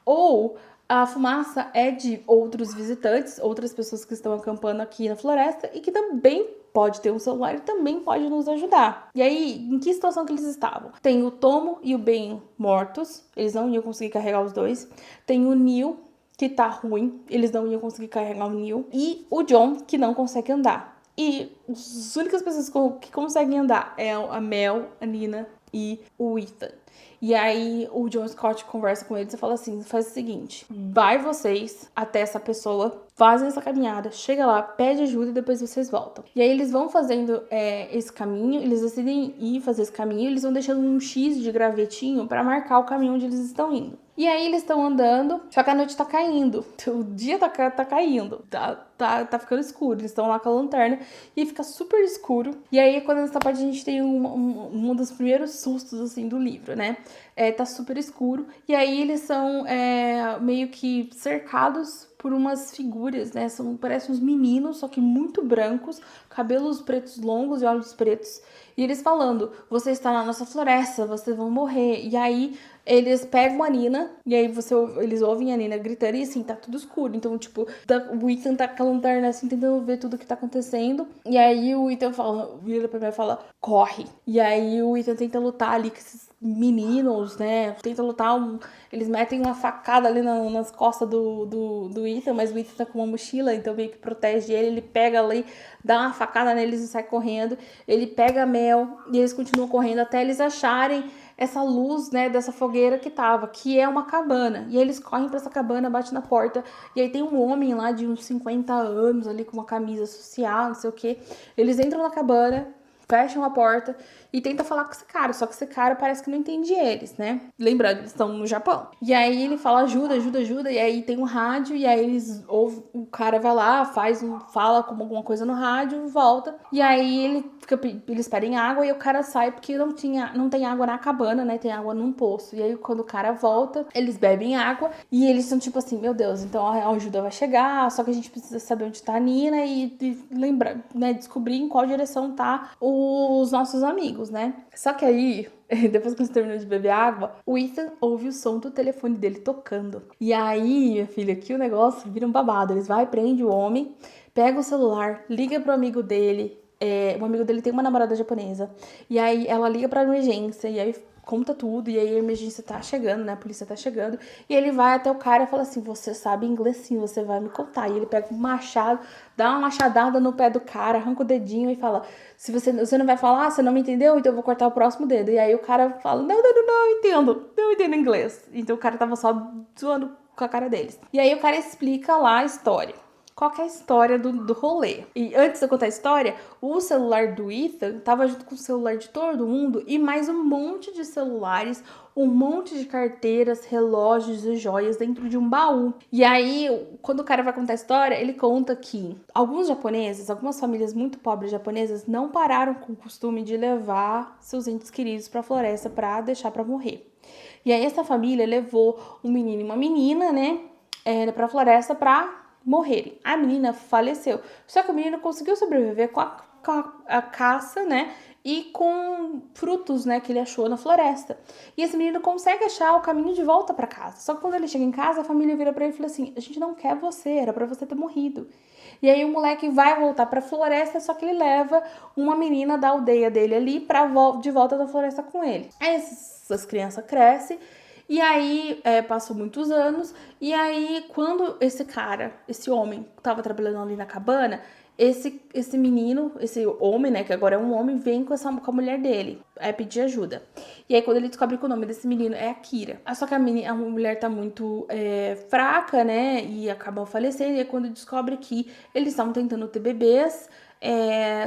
Ou a fumaça é de outros visitantes, outras pessoas que estão acampando aqui na floresta e que também pode ter um celular e também pode nos ajudar. E aí, em que situação que eles estavam? Tem o Tomo e o Ben mortos, eles não iam conseguir carregar os dois. Tem o Neil, que tá ruim, eles não iam conseguir carregar o Neil. E o John, que não consegue andar. E as únicas pessoas que conseguem andar é a Mel, a Nina e o Ethan. E aí o John Scott conversa com eles e fala assim, faz o seguinte, vai vocês até essa pessoa, fazem essa caminhada, chega lá, pede ajuda e depois vocês voltam. E aí eles vão fazendo esse caminho, eles decidem ir fazer esse caminho, eles vão deixando um X de gravetinho para marcar o caminho onde eles estão indo. E aí eles estão andando, só que a noite tá caindo, o dia tá caindo, tá ficando escuro, eles estão lá com a lanterna e fica super escuro. E aí quando nessa parte a gente tem um dos primeiros sustos assim do livro, né? Tá super escuro e aí eles são meio que cercados por umas figuras, né? Parecem uns meninos, só que muito brancos, cabelos pretos longos e olhos pretos. E eles falando, você está na nossa floresta, vocês vão morrer. E aí eles pegam a Nina, e aí eles ouvem a Nina gritando, e assim, tá tudo escuro. Então, tipo, o Ethan tá com a lanterna assim, tentando ver tudo que tá acontecendo. E aí o Ethan vira pra mim e fala, corre. E aí o Ethan tenta lutar ali com esses meninos, né? Tenta lutar, eles metem uma facada ali nas costas do Ethan, mas o Ethan tá com uma mochila, então meio que protege ele pega ali, dá uma facada neles e sai correndo. Ele pega a Mel e eles continuam correndo até eles acharem essa luz, né, dessa fogueira que é uma cabana. E aí eles correm pra essa cabana, batem na porta, e aí tem um homem lá de uns 50 anos ali com uma camisa social, não sei o que. Eles entram na cabana, fecham a porta e tentam falar com esse cara, só que esse cara parece que não entende eles, né? Lembrando, eles estão no Japão. E aí ele fala ajuda, e aí tem um rádio, e aí o cara vai lá, fala como alguma coisa no rádio, volta, e aí eles pedem água e o cara sai porque não tem água na cabana, né? Tem água num poço. E aí quando o cara volta, eles bebem água e eles são tipo assim, meu Deus, então a ajuda vai chegar, só que a gente precisa saber onde tá a Nina e lembrar, né, descobrir em qual direção tá os nossos amigos, né? Só que aí, depois que eles terminam de beber água, o Ethan ouve o som do telefone dele tocando. E aí, minha filha, aqui o negócio vira um babado. Eles prende o homem, pega o celular, liga pro amigo dele. O amigo dele tem uma namorada japonesa. E aí ela liga pra emergência, e aí conta tudo, e aí a emergência tá chegando, né? A polícia tá chegando. E ele vai até o cara e fala assim, você sabe inglês sim, você vai me contar. E ele pega um machado, dá uma machadada no pé do cara, arranca o dedinho e fala, se você não vai falar, você não me entendeu, então eu vou cortar o próximo dedo. E aí o cara fala, não, eu entendo inglês. Então o cara tava só zoando com a cara deles. E aí o cara explica lá a história. Qual que é a história do rolê? E antes de eu contar a história, o celular do Ethan tava junto com o celular de todo mundo e mais um monte de celulares, um monte de carteiras, relógios e joias dentro de um baú. E aí, quando o cara vai contar a história, ele conta que alguns japoneses, algumas famílias muito pobres japonesas, não pararam com o costume de levar seus entes queridos pra floresta pra deixar pra morrer. E aí, essa família levou um menino e uma menina, né, pra floresta pra morrerem. A menina faleceu. Só que o menino conseguiu sobreviver com a caça, né? E com frutos, né? Que ele achou na floresta. E esse menino consegue achar o caminho de volta para casa. Só que quando ele chega em casa, a família vira para ele e fala assim: a gente não quer você, era para você ter morrido. E aí o moleque vai voltar para a floresta, só que ele leva uma menina da aldeia dele ali de volta da floresta com ele. Aí essas crianças crescem. E aí, passou muitos anos, e aí, quando esse homem, tava trabalhando ali na cabana, esse menino, esse homem, né, que agora é um homem, vem com a mulher dele, pedir ajuda. E aí, quando ele descobre que o nome desse menino é Akira. Só que a mulher tá muito fraca, né, e acaba falecendo, e aí quando descobre que eles estavam tentando ter bebês,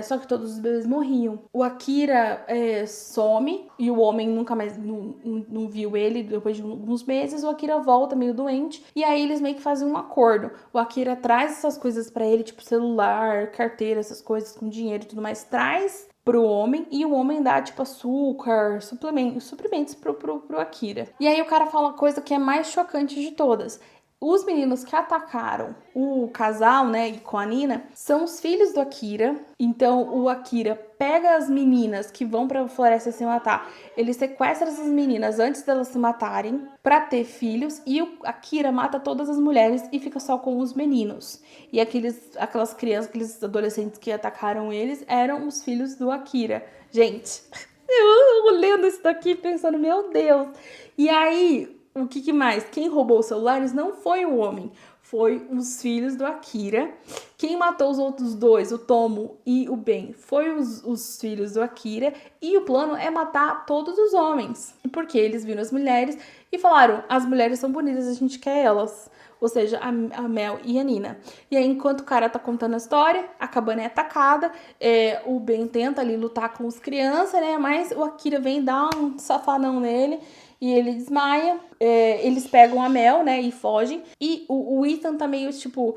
só que todos os bebês morriam. O Akira some e o homem nunca mais não viu ele depois de alguns meses. O Akira volta meio doente e aí eles meio que fazem um acordo. O Akira traz essas coisas pra ele, tipo celular, carteira, essas coisas com dinheiro e tudo mais, traz pro homem e o homem dá tipo açúcar, suprimentos pro Akira. E aí o cara fala a coisa que é mais chocante de todas. Os meninos que atacaram o casal, né, e com a Nina, são os filhos do Akira. Então, o Akira pega as meninas que vão pra floresta se matar. Ele sequestra essas meninas antes delas se matarem pra ter filhos. E o Akira mata todas as mulheres e fica só com os meninos. E aquelas crianças, aqueles adolescentes que atacaram eles eram os filhos do Akira. Gente, eu lendo isso daqui pensando, meu Deus. E aí, o que mais? Quem roubou os celulares não foi o homem, foi os filhos do Akira. Quem matou os outros dois, o Tomo e o Ben, foi os filhos do Akira. E o plano é matar todos os homens, porque eles viram as mulheres e falaram, as mulheres são bonitas, a gente quer elas. Ou seja, a Mel e a Nina. E aí, enquanto o cara tá contando a história, a cabana é atacada, o Ben tenta ali lutar com as crianças, né? Mas o Akira vem dar um safanão nele e ele desmaia. Eles pegam a Mel, né, e fogem. E o Ethan tá meio, tipo,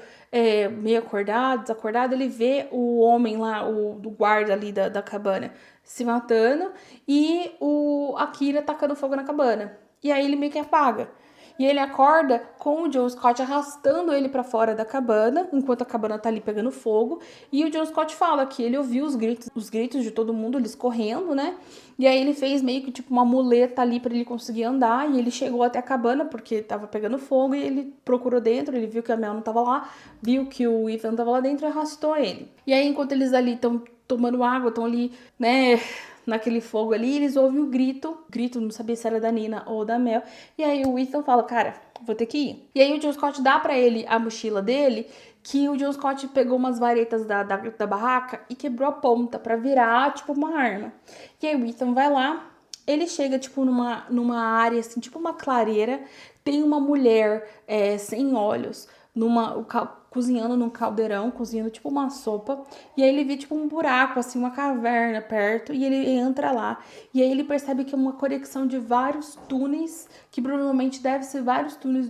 meio acordado, desacordado. Ele vê o homem lá, do guarda ali da cabana, se matando. E o Akira tacando fogo na cabana. E aí ele meio que apaga. E ele acorda com o John Scott arrastando ele pra fora da cabana, enquanto a cabana tá ali pegando fogo. E o John Scott fala que ele ouviu os gritos de todo mundo, eles correndo, né? E aí ele fez meio que tipo uma muleta ali pra ele conseguir andar. E ele chegou até a cabana porque tava pegando fogo. E ele procurou dentro, ele viu que a Mel não tava lá, viu que o Ethan tava lá dentro e arrastou ele. E aí, enquanto eles ali estão tomando água, estão ali, né, naquele fogo ali, eles ouvem o grito, não sabia se era da Nina ou da Mel, e aí o Ethan fala, cara, vou ter que ir. E aí o John Scott dá pra ele a mochila dele, que o John Scott pegou umas varetas da barraca e quebrou a ponta pra virar, tipo, uma arma. E aí o Ethan vai lá, ele chega, tipo, numa área, assim, tipo uma clareira, tem uma mulher sem olhos, cozinhando num caldeirão, cozinhando tipo uma sopa, e aí ele vê tipo um buraco, assim, uma caverna perto, e ele entra lá, e aí ele percebe que é uma conexão de vários túneis, que provavelmente deve ser vários túneis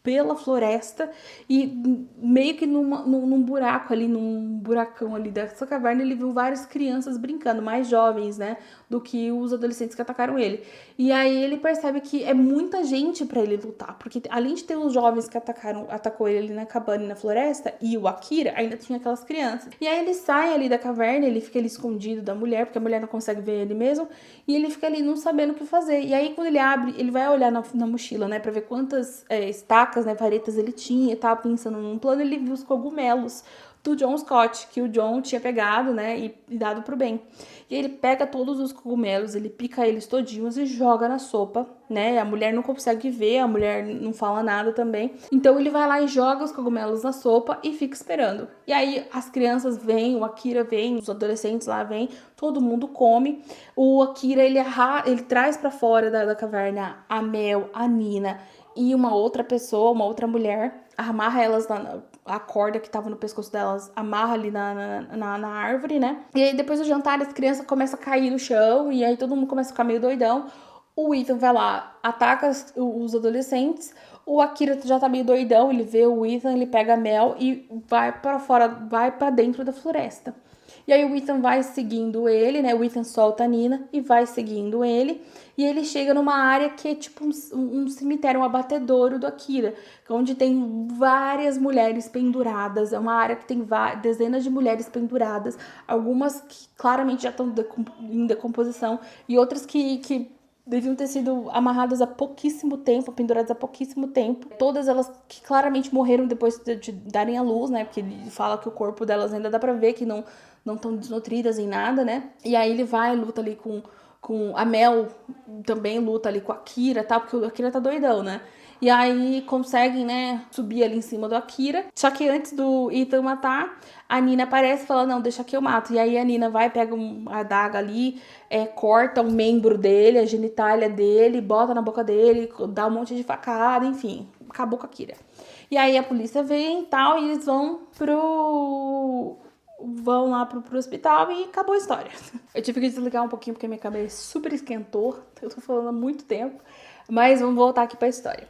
pela floresta, e meio que num buraco ali, num buracão ali dessa caverna, ele viu várias crianças brincando, mais jovens, né, do que os adolescentes que atacaram ele. E aí ele percebe que é muita gente pra ele lutar, porque além de ter os jovens que atacou ele ali na cabana e na floresta, e o Akira, ainda tinha aquelas crianças. E aí ele sai ali da caverna, ele fica ali escondido da mulher, porque a mulher não consegue ver ele mesmo, e ele fica ali não sabendo o que fazer. E aí quando ele abre, ele vai olhar na mochila, né, pra ver quantas estacas, né, varetas ele tinha, e tava pensando num plano, ele viu os cogumelos do John Scott, que o John tinha pegado, né, e dado pro Ben. E ele pega todos os cogumelos, ele pica eles todinhos e joga na sopa, né, a mulher não consegue ver, a mulher não fala nada também. Então ele vai lá e joga os cogumelos na sopa e fica esperando. E aí as crianças vêm, o Akira vem, os adolescentes lá vêm, todo mundo come. O Akira, ele traz pra fora da caverna a Mel, a Nina e uma outra pessoa, uma outra mulher, amarra elas a corda que tava no pescoço delas, amarra ali na árvore, né? E aí depois do jantar as crianças começam a cair no chão e aí todo mundo começa a ficar meio doidão. O Ethan vai lá, ataca os adolescentes. O Akira já tá meio doidão, ele vê o Ethan, ele pega a Mel e vai pra fora, vai pra dentro da floresta. E aí o Ethan vai seguindo ele, né? O Ethan solta a Nina e vai seguindo ele. E ele chega numa área que é tipo um cemitério, um abatedouro do Akira, onde tem várias mulheres penduradas. É uma área que tem dezenas de mulheres penduradas. Algumas que claramente já estão em decomposição e outras que deviam ter sido amarradas há pouquíssimo tempo, penduradas há pouquíssimo tempo. Todas elas que claramente morreram depois de darem à luz, né? Porque ele fala que o corpo delas ainda dá pra ver que não estão desnutridas em nada, né? E aí ele vai, luta ali com a Mel, também luta ali com a Akira, tá? Porque o Akira tá doidão, né? E aí conseguem, né, subir ali em cima do Akira. Só que antes do Ethan matar, a Nina aparece e fala, não, deixa que eu mato. E aí a Nina vai, pega a adaga ali, corta um membro dele, a genitália dele, bota na boca dele, dá um monte de facada, enfim, acabou com a Akira. E aí a polícia vem e tal, e eles vão lá pro hospital e acabou a história. Eu tive que desligar um pouquinho porque minha cabeça super esquentou. Eu tô falando há muito tempo. Mas vamos voltar aqui pra história.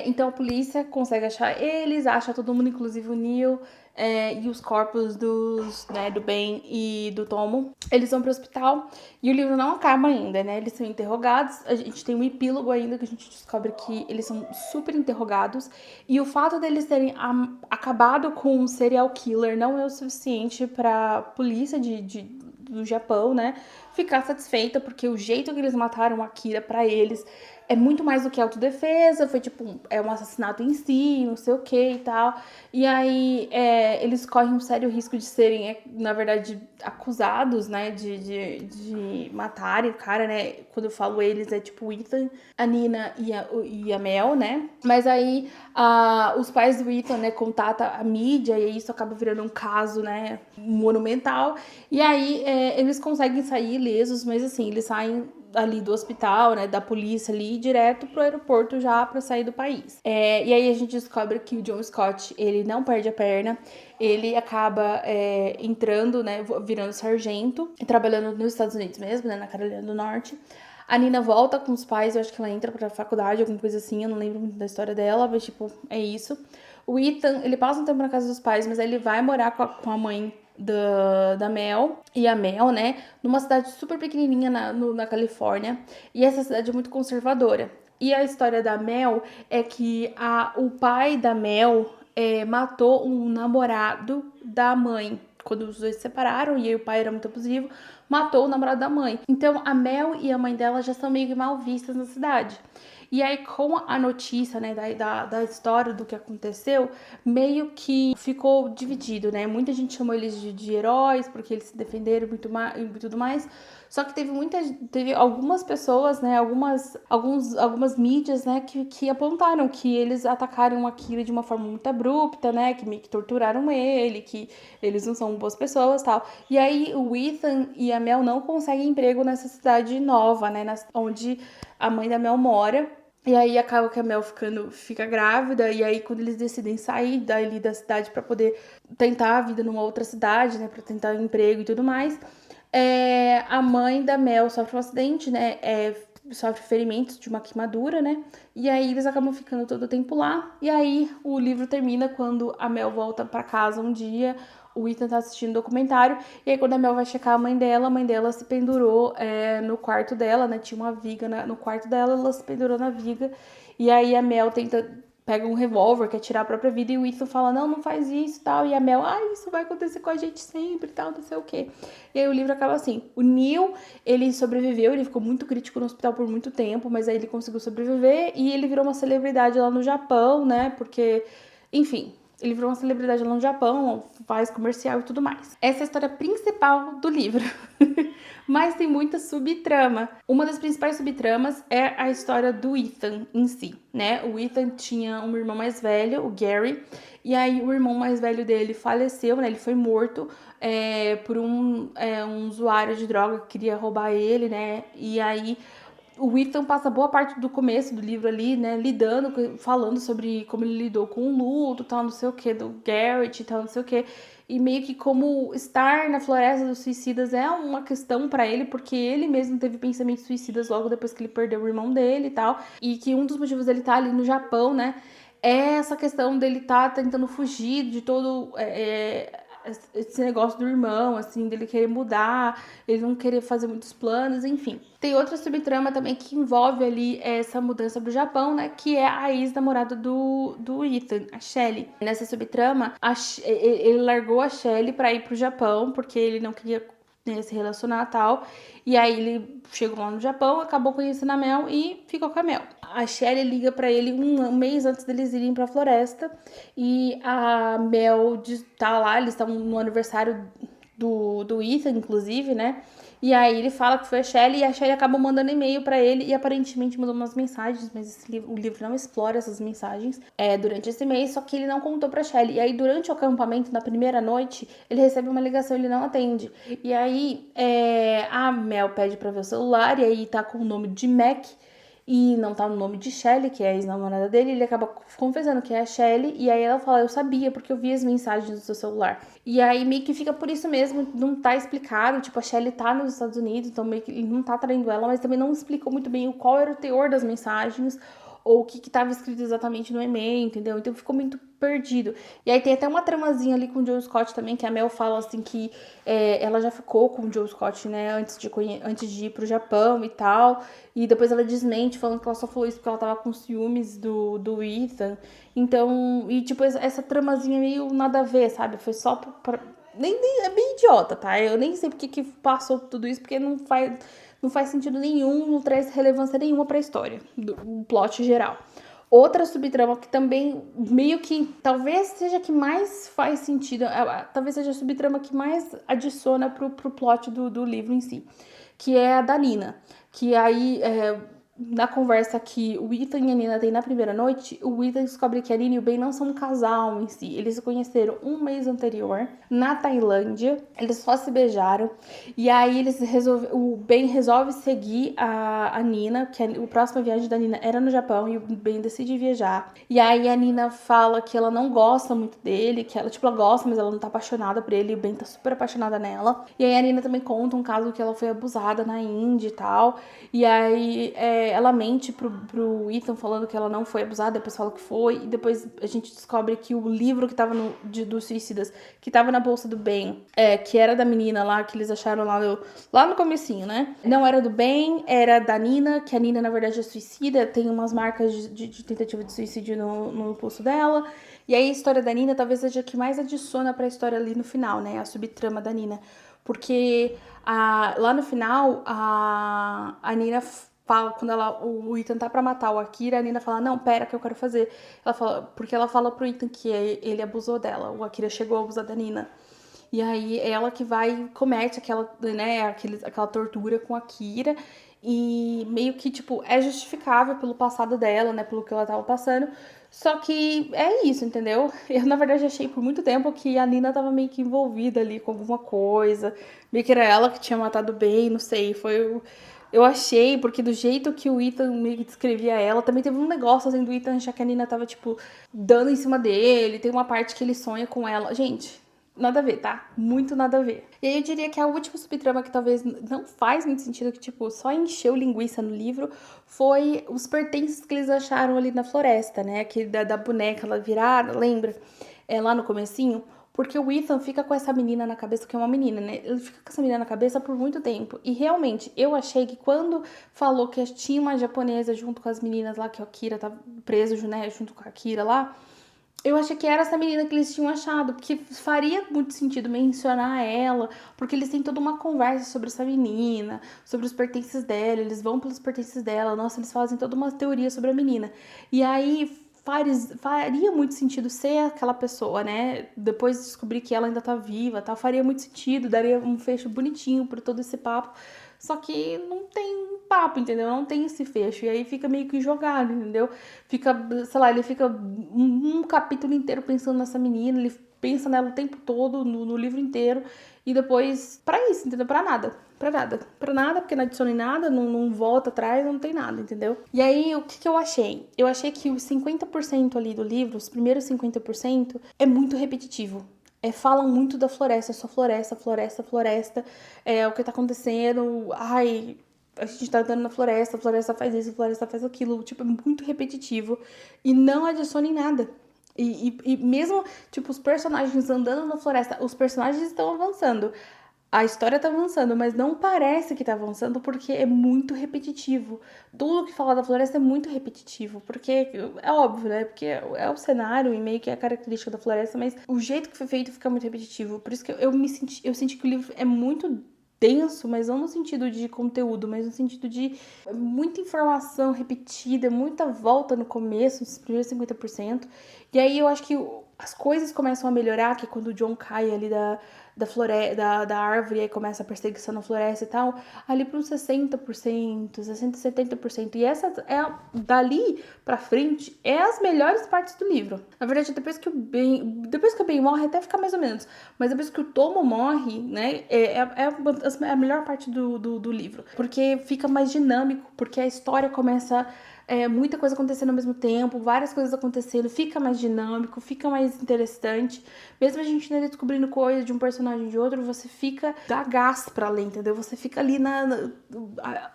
Então a polícia consegue achar eles, acha todo mundo, inclusive o Neil. e os corpos do Ben e do Tomo, eles vão pro hospital e o livro não acaba ainda, né? Eles são interrogados, a gente tem um epílogo ainda que a gente descobre que eles são super interrogados e o fato deles terem acabado com um serial killer não é o suficiente pra polícia do Japão, né, ficar satisfeita, porque o jeito que eles mataram a Kira pra eles é muito mais do que autodefesa, foi tipo, é um assassinato em si, não sei o que e tal. E aí eles correm um sério risco de serem, na verdade, acusados, né, de matarem o cara, né? Quando eu falo eles, é tipo o Ethan, a Nina e a Mel, né? Mas aí os pais do Ethan, né, contatam a mídia e isso acaba virando um caso, né, monumental. E aí eles conseguem sair ilesos, mas assim, eles saem ali do hospital, né, da polícia ali, direto pro aeroporto já pra sair do país. E aí a gente descobre que o John Scott, ele não perde a perna, ele acaba entrando, né, virando sargento, trabalhando nos Estados Unidos mesmo, né, na Carolina do Norte. A Nina volta com os pais, eu acho que ela entra pra faculdade, alguma coisa assim, eu não lembro muito da história dela, mas tipo, é isso. O Ethan, ele passa um tempo na casa dos pais, mas aí ele vai morar com a mãe da Mel e a Mel, né, numa cidade super pequenininha na Califórnia, e essa cidade é muito conservadora. E a história da Mel é que o pai da Mel matou um namorado da mãe. Quando os dois se separaram e aí o pai era muito abusivo, matou o namorado da mãe. Então a Mel e a mãe dela já são meio que mal vistas na cidade. E aí, com a notícia, né, da história do que aconteceu, meio que ficou dividido, né? Muita gente chamou eles de heróis, porque eles se defenderam e tudo mais. Só que teve algumas pessoas, né, algumas mídias, né, que apontaram que eles atacaram a Kira de uma forma muito abrupta, né, que meio que torturaram ele, que eles não são boas pessoas, tal. E aí o Ethan e a Mel não conseguem emprego nessa cidade nova, né, onde a mãe da Mel mora. E aí acaba que a Mel fica grávida, e aí quando eles decidem sair dali da cidade para poder tentar a vida numa outra cidade, né, para tentar um emprego e tudo mais, a mãe da Mel sofre um acidente, né, sofre ferimentos de uma queimadura, né, e aí eles acabam ficando todo o tempo lá, e aí o livro termina quando a Mel volta para casa um dia, o Ethan tá assistindo o documentário, e aí quando a Mel vai checar a mãe dela se pendurou no quarto dela, né, tinha uma viga no quarto dela, ela se pendurou na viga, e aí a Mel pega um revólver, quer tirar a própria vida, e o Ethan fala, não faz isso e tal, e a Mel, isso vai acontecer com a gente sempre e tal, não sei o quê. E aí o livro acaba assim, o Neil, ele sobreviveu, ele ficou muito crítico no hospital por muito tempo, mas aí ele conseguiu sobreviver, e ele virou uma celebridade lá no Japão, né, porque, enfim, ele virou uma celebridade lá no Japão, faz comercial e tudo mais. Essa é a história principal do livro. Mas tem muita subtrama. Uma das principais subtramas é a história do Ethan em si, né? O Ethan tinha um irmão mais velho, o Gary, e aí o irmão mais velho dele faleceu, né? Ele foi morto por um usuário de droga que queria roubar ele, né? E aí o Ethan passa boa parte do começo do livro ali, né, falando sobre como ele lidou com o luto, tal, não sei o que, do Garrett e tal, não sei o que, e meio que como estar na floresta dos suicidas é uma questão pra ele, porque ele mesmo teve pensamentos suicidas logo depois que ele perdeu o irmão dele e tal, e que um dos motivos dele estar ali no Japão, né, é essa questão dele estar tentando fugir de todo esse negócio do irmão, assim, dele querer mudar, ele não querer fazer muitos planos, enfim. Tem outra subtrama também que envolve ali essa mudança pro Japão, né, que é a ex-namorada do Ethan, a Shelley. Nessa subtrama, ele largou a Shelley pra ir pro Japão, porque ele não queria, né, se relacionar e tal. E aí ele chegou lá no Japão, acabou conhecendo a Mel e ficou com a Mel. A Shelley liga pra ele um mês antes deles irem pra floresta. E a Mel tá lá, eles estão no aniversário do Ethan, inclusive, né? E aí ele fala que foi a Shelley e a Shelley acaba mandando e-mail pra ele e aparentemente mandou umas mensagens, mas o livro não explora essas mensagens durante esse mês, só que ele não contou pra Shelley. E aí durante o acampamento, na primeira noite, ele recebe uma ligação e ele não atende. E aí a Mel pede pra ver o celular e aí tá com o nome de Mac e não tá no nome de Shelley, que é a ex-namorada dele, ele acaba confessando que é a Shelley, e aí ela fala, eu sabia, porque eu vi as mensagens do seu celular. E aí meio que fica por isso mesmo, não tá explicado, tipo, a Shelley tá nos Estados Unidos, então meio que ele não tá traindo ela, mas também não explicou muito bem qual era o teor das mensagens, ou o que estava escrito exatamente no e-mail, entendeu? Então ficou muito perdido. E aí tem até uma tramazinha ali com o Joe Scott também, que a Mel fala assim que ela já ficou com o Joe Scott, né, antes de ir pro Japão e tal, e depois ela desmente, falando que ela só falou isso porque ela tava com ciúmes do Ethan. Então, e tipo, essa tramazinha meio nada a ver, sabe? Foi só nem é bem idiota, tá? Eu nem sei porque que passou tudo isso, porque não faz sentido nenhum, não traz relevância nenhuma pra história, do plot geral. Outra subtrama que também meio que talvez seja a que mais faz sentido, talvez seja a subtrama que mais adiciona pro plot do livro em si, que é a da Nina. Que aí, na conversa que o Ethan e a Nina têm na primeira noite, o Ethan descobre que a Nina e o Ben não são um casal em si. Eles se conheceram um mês anterior, na Tailândia. Eles só se beijaram. E aí o Ben resolve seguir a Nina, que a próxima viagem da Nina era no Japão, e o Ben decide viajar. E aí a Nina fala que ela não gosta muito dele, que ela, tipo, ela gosta, mas ela não tá apaixonada por ele, e o Ben tá super apaixonada nela. E aí a Nina também conta um caso que ela foi abusada na Índia e tal. E aí ela mente pro Ethan falando que ela não foi abusada, depois fala que foi, e depois a gente descobre que o livro que tava dos suicidas, que tava na bolsa do Ben, que era da menina lá, que eles acharam lá no comecinho, né? Não era do Ben, era da Nina, que a Nina na verdade é suicida, tem umas marcas de tentativa de suicídio no pulso dela. E aí a história da Nina talvez seja a que mais adiciona pra história ali no final, né? A subtrama da Nina. Porque lá no final, a Nina fala, quando o Ethan tá pra matar o Akira, a Nina fala, não, pera, que eu quero fazer. Porque ela fala pro Ethan que ele abusou dela, o Akira chegou a abusar da Nina. E aí ela que vai e comete aquela tortura com a Akira. E meio que, tipo, é justificável pelo passado dela, né? Pelo que ela tava passando. Só que é isso, entendeu? Eu, na verdade, achei por muito tempo que a Nina tava meio que envolvida ali com alguma coisa. Meio que era ela que tinha matado o Ben, não sei. Eu achei, porque do jeito que o Ethan meio que descrevia ela, também teve um negócio assim do Ethan achar que a Nina tava, tipo, dando em cima dele. Tem uma parte que ele sonha com ela. Gente, nada a ver, tá? Muito nada a ver. E aí eu diria que a última subtrama que talvez não faz muito sentido, que, tipo, só encheu linguiça no livro, foi os pertences que eles acharam ali na floresta, né? Aquele da boneca lá virada, lembra? Lá no comecinho. Porque o Ethan fica com essa menina na cabeça, que é uma menina, né? Ele fica com essa menina na cabeça por muito tempo. E realmente, eu achei que quando falou que tinha uma japonesa junto com as meninas lá, que o Akira tava preso, né? Junto com a Akira lá, eu achei que era essa menina que eles tinham achado, porque faria muito sentido mencionar ela, porque eles têm toda uma conversa sobre essa menina, sobre os pertences dela, eles vão pelos pertences dela, nossa, eles fazem toda uma teoria sobre a menina. E aí faria muito sentido ser aquela pessoa, né? Depois de descobrir que ela ainda tá viva, tá? Faria muito sentido, daria um fecho bonitinho por todo esse papo. Só que não tem papo, entendeu? Não tem esse fecho. E aí fica meio que jogado, entendeu? Fica, sei lá, ele fica um capítulo inteiro pensando nessa menina, ele pensa nela o tempo todo, no livro inteiro, e depois, pra isso, entendeu? Pra nada. Pra nada. Pra nada, porque não adiciona em nada, não volta atrás, não tem nada, entendeu? E aí, o que eu achei? Eu achei que os 50% ali do livro, os primeiros 50%, é muito repetitivo. Falam muito da floresta, só floresta, floresta, floresta. O que tá acontecendo, ai, a gente tá andando na floresta, a floresta faz isso, a floresta faz aquilo. Tipo, é muito repetitivo e não adiciona em nada. E mesmo, tipo, os personagens andando na floresta, os personagens estão avançando. A história tá avançando, mas não parece que tá avançando porque é muito repetitivo. Tudo que fala da floresta é muito repetitivo, porque é óbvio, né? Porque é o cenário e meio que é a característica da floresta, mas o jeito que foi feito fica muito repetitivo. Por isso que eu senti que o livro é muito denso, mas não no sentido de conteúdo, mas no sentido de muita informação repetida, muita volta no começo, nos primeiros 50%. E aí eu acho que as coisas começam a melhorar, que é quando o John cai ali da árvore, aí começa a perseguição na floresta e tal, ali para uns 60%, 60, 70%. E essa dali pra frente é as melhores partes do livro. Na verdade, depois que o Ben morre, até fica mais ou menos. Mas depois que o Tomo morre, né, é a melhor parte do livro. Porque fica mais dinâmico, porque a história começa muita coisa acontecendo ao mesmo tempo, várias coisas acontecendo, fica mais dinâmico, fica mais interessante. Mesmo a gente ainda descobrindo coisas de um personagem personagem de outro, você fica dá gás pra ler, entendeu? Você fica ali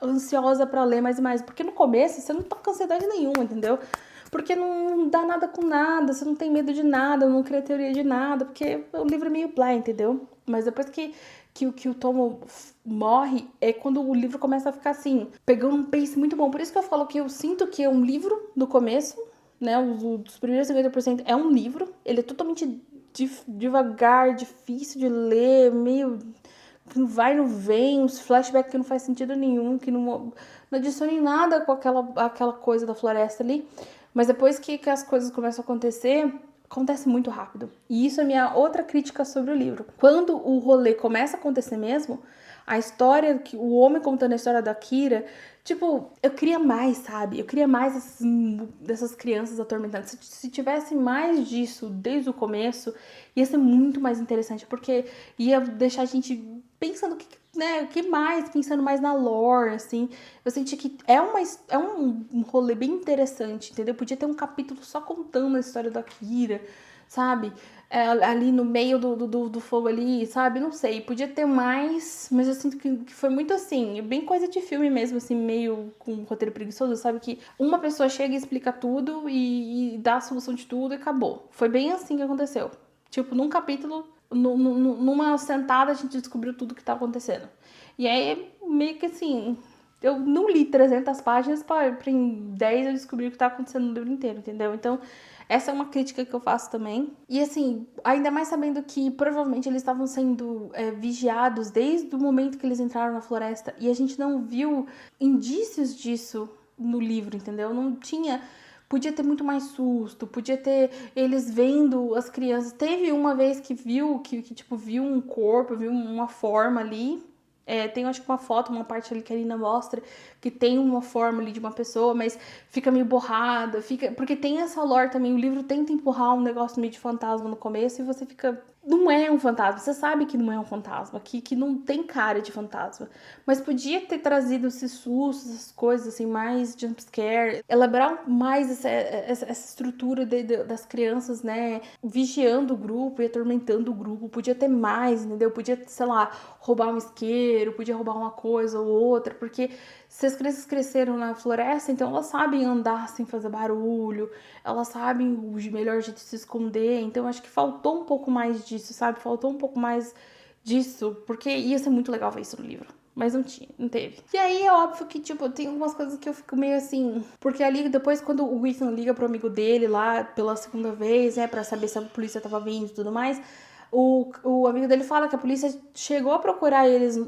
ansiosa pra ler mais e mais. Porque no começo você não tá com ansiedade nenhuma, entendeu? Porque não dá nada com nada, você não tem medo de nada, não cria teoria de nada, porque o livro é meio blá, entendeu? Mas depois que o Tomo morre, é quando o livro começa a ficar assim, pegando um pace muito bom. Por isso que eu falo que eu sinto que é um livro no começo, né? Os primeiros 50% é um livro, ele é totalmente devagar, difícil de ler, meio que não vai, não vem, uns flashbacks que não faz sentido nenhum, que não adiciona em nada com aquela coisa da floresta ali. Mas depois que as coisas começam a acontecer, acontece muito rápido. E isso é minha outra crítica sobre o livro. Quando o rolê começa a acontecer mesmo, a história, o homem contando a história da Kira, tipo, eu queria mais, sabe? Eu queria mais dessas crianças atormentadas. Se tivesse mais disso desde o começo, ia ser muito mais interessante, porque ia deixar a gente pensando o que mais, pensando mais na lore, assim. Eu senti que é um rolê bem interessante, entendeu? Podia ter um capítulo só contando a história da Kira, sabe? Ali no meio do fogo ali, sabe? Não sei, podia ter mais, mas eu sinto que foi muito assim, bem coisa de filme mesmo, assim, meio com um roteiro preguiçoso, sabe? Que uma pessoa chega e explica tudo e dá a solução de tudo e acabou. Foi bem assim que aconteceu. Tipo, num capítulo, numa sentada, a gente descobriu tudo que tá acontecendo. E aí, meio que assim, eu não li 300 páginas pra em 10 eu descobrir o que tá acontecendo no livro inteiro, entendeu? Então, essa é uma crítica que eu faço também. E assim, ainda mais sabendo que provavelmente eles estavam sendo vigiados desde o momento que eles entraram na floresta e a gente não viu indícios disso no livro, entendeu? Não tinha. Podia ter muito mais susto, podia ter eles vendo as crianças. Teve uma vez que viu, tipo, viu um corpo, viu uma forma ali. Tem, acho que uma foto, uma parte ali que a Lina mostra que tem uma forma ali de uma pessoa, mas fica meio borrada, porque tem essa lore também, o livro tenta empurrar um negócio meio de fantasma no começo e você fica, não é um fantasma, você sabe que não é um fantasma, que não tem cara de fantasma, mas podia ter trazido esses sustos, essas coisas assim, mais jumpscare, elaborar mais essa estrutura das crianças, né, vigiando o grupo e atormentando o grupo, podia ter mais, entendeu? Podia, sei lá, roubar um isqueiro, podia roubar uma coisa ou outra, porque se as crianças cresceram na floresta, então elas sabem andar sem fazer barulho, elas sabem o melhor jeito de se esconder, então acho que faltou um pouco mais disso, sabe? Faltou um pouco mais disso, porque ia ser muito legal ver isso no livro. Mas não tinha, não teve. E aí é óbvio que, tipo, tem algumas coisas que eu fico meio assim. Porque ali, depois, quando o Ethan liga pro amigo dele lá pela segunda vez, né, pra saber se a polícia tava vindo e tudo mais, o amigo dele fala que a polícia chegou a procurar eles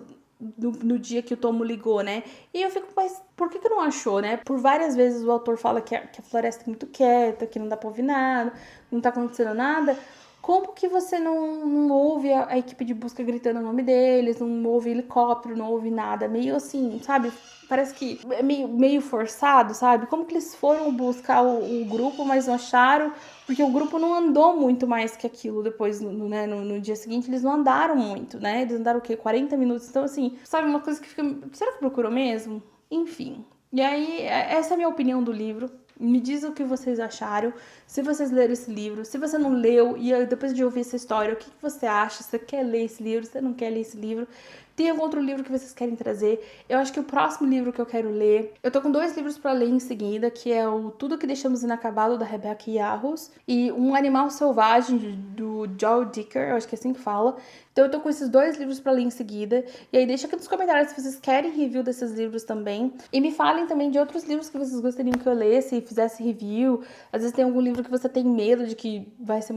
no dia que o Tomo ligou, né? E eu fico, mas por que não achou, né? Por várias vezes o autor fala que a floresta é muito quieta, que não dá pra ouvir nada, não tá acontecendo nada. Como que você não ouve a equipe de busca gritando o nome deles, não ouve helicóptero, não ouve nada? Meio assim, sabe? Parece que é meio forçado, sabe? Como que eles foram buscar o grupo, mas não acharam? Porque o grupo não andou muito mais que aquilo depois, né? No dia seguinte, eles não andaram muito, né? Eles andaram o quê? 40 minutos. Então, assim, sabe? Uma coisa que fica... Será que procurou mesmo? Enfim. E aí, essa é a minha opinião do livro. Me diz o que vocês acharam, se vocês leram esse livro, se você não leu e depois de ouvir essa história, o que você acha? Você quer ler esse livro? Você não quer ler esse livro? Tem algum outro livro que vocês querem trazer? Eu acho que o próximo livro que eu quero ler... Eu tô com 2 livros pra ler em seguida, que é o Tudo que Deixamos Inacabado, da Rebecca Yarros, e Um Animal Selvagem, do Joel Dicker, eu acho que é assim que fala. Então eu tô com esses 2 livros pra ler em seguida. E aí deixa aqui nos comentários se vocês querem review desses livros também. E me falem também de outros livros que vocês gostariam que eu lesse e fizesse review. Às vezes tem algum livro que você tem medo de que vai ser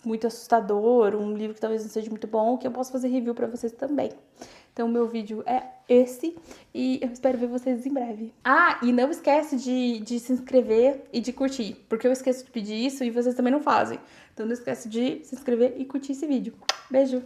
muito assustador, um livro que talvez não seja muito bom, que eu posso fazer review pra vocês também. Então, o meu vídeo é esse e eu espero ver vocês em breve. Ah, e não esquece de se inscrever e de curtir, porque eu esqueço de pedir isso e vocês também não fazem. Então, não esquece de se inscrever e curtir esse vídeo. Beijo!